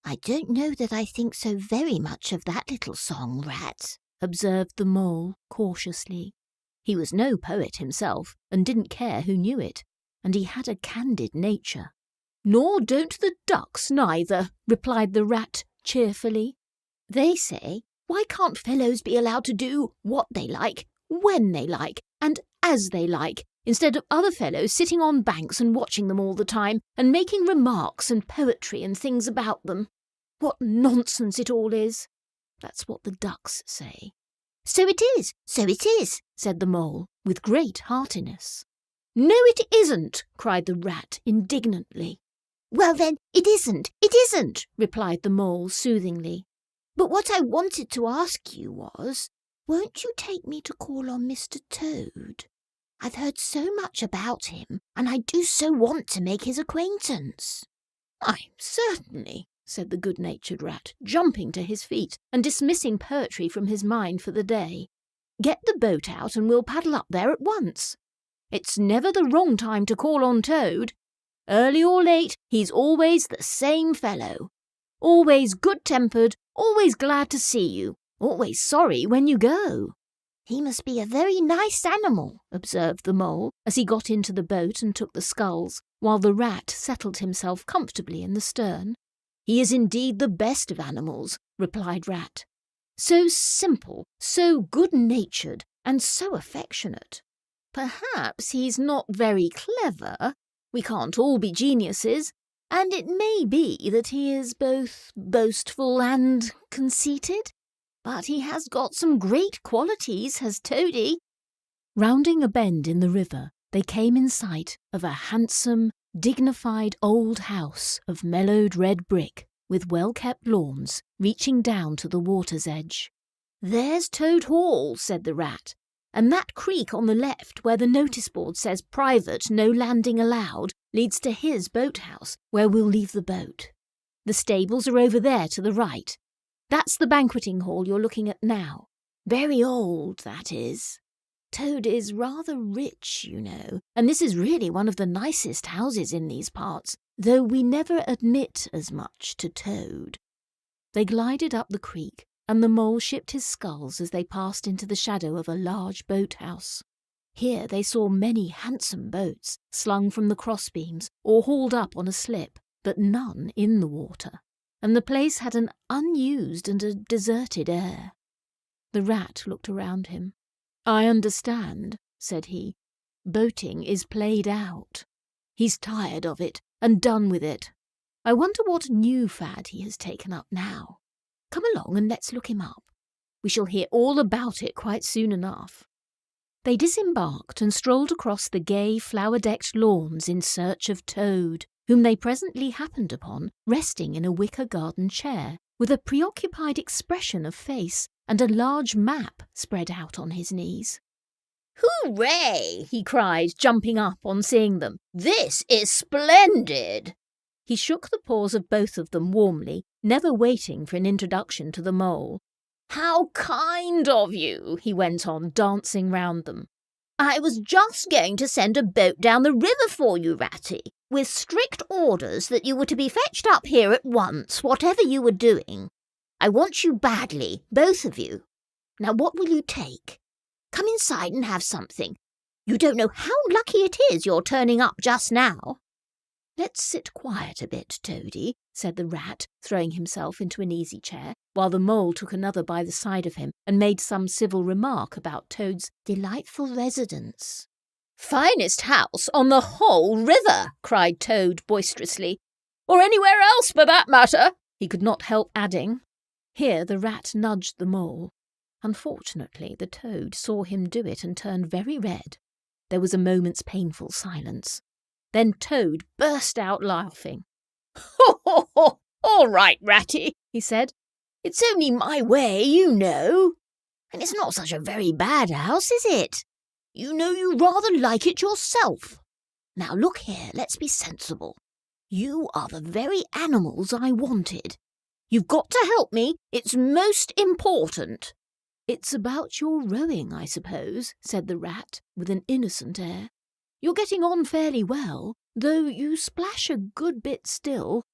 "I don't know that I think so very much of that little song, Rat," observed the Mole cautiously. He was no poet himself, and didn't care who knew it, and he had a candid nature. "Nor don't the ducks neither," replied the Rat cheerfully. "They say, why can't fellows be allowed to do what they like, when they like, and as they like, instead of other fellows sitting on banks and watching them all the time, and making remarks and poetry and things about them? What nonsense it all is! That's what the ducks say." So it is, said the Mole, with great heartiness. "No, it isn't," cried the Rat indignantly. "Well then, it isn't, replied the Mole soothingly. "But what I wanted to ask you was, won't you take me to call on Mr. Toad? I've heard so much about him, and I do so want to make his acquaintance." "Why, certainly," said the good-natured Rat, jumping to his feet and dismissing poetry from his mind for the day. "Get the boat out and we'll paddle up there at once. It's never the wrong time to call on Toad. Early or late, he's always the same fellow. Always good-tempered, always glad to see you, always sorry when you go." "He must be a very nice animal," observed the Mole, as he got into the boat and took the sculls, while the Rat settled himself comfortably in the stern. "He is indeed the best of animals," replied Rat. "So simple, so good-natured, and so affectionate. Perhaps he's not very clever. We can't all be geniuses, and it may be that he is both boastful and conceited. But he has got some great qualities, has Toady." Rounding a bend in the river, they came in sight of a handsome, dignified old house of mellowed red brick, with well-kept lawns reaching down to the water's edge. "There's Toad Hall," said the Rat, "and that creek on the left where the notice board says private, no landing allowed, leads to his boathouse, where we'll leave the boat. The stables are over there to the right. That's the banqueting hall you're looking at now. Very old, that is. Toad is rather rich, you know, and this is really one of the nicest houses in these parts, though we never admit as much to Toad." They glided up the creek, and the Mole shipped his sculls as they passed into the shadow of a large boathouse. Here they saw many handsome boats, slung from the crossbeams or hauled up on a slip, but none in the water, and the place had an unused and a deserted air. The Rat looked around him. "I understand," said he. "Boating is played out. He's tired of it and done with it. I wonder what new fad he has taken up now. Come along and let's look him up. We shall hear all about it quite soon enough." They disembarked and strolled across the gay, flower-decked lawns in search of Toad, whom they presently happened upon resting in a wicker garden chair, with a preoccupied expression of face and a large map spread out on his knees. "Hooray!" he cried, jumping up on seeing them. "This is splendid!" He shook the paws of both of them warmly, never waiting for an introduction to the Mole. "How kind of you," he went on, dancing round them. "I was just going to send a boat down the river for you, Ratty, with strict orders that you were to be fetched up here at once, whatever you were doing. I want you badly, both of you. Now what will you take? Come inside and have something. You don't know how lucky it is you're turning up just now." "Let's sit quiet a bit, Toady," said the Rat, throwing himself into an easy chair, while the Mole took another by the side of him and made some civil remark about Toad's delightful residence. "Finest house on the whole river," cried Toad boisterously. "Or anywhere else, for that matter," he could not help adding. Here the Rat nudged the Mole. Unfortunately, the Toad saw him do it and turned very red. There was a moment's painful silence. Then Toad burst out laughing. "Ho, ho, ho! All right, Ratty," he said. "It's only my way, you know. And it's not such a very bad house, is it? You know you rather like it yourself. Now look here, let's be sensible. You are the very animals I wanted. You've got to help me. It's most important." "It's about your rowing, I suppose," said the Rat, with an innocent air. "You're getting on fairly well, though you splash a good bit still.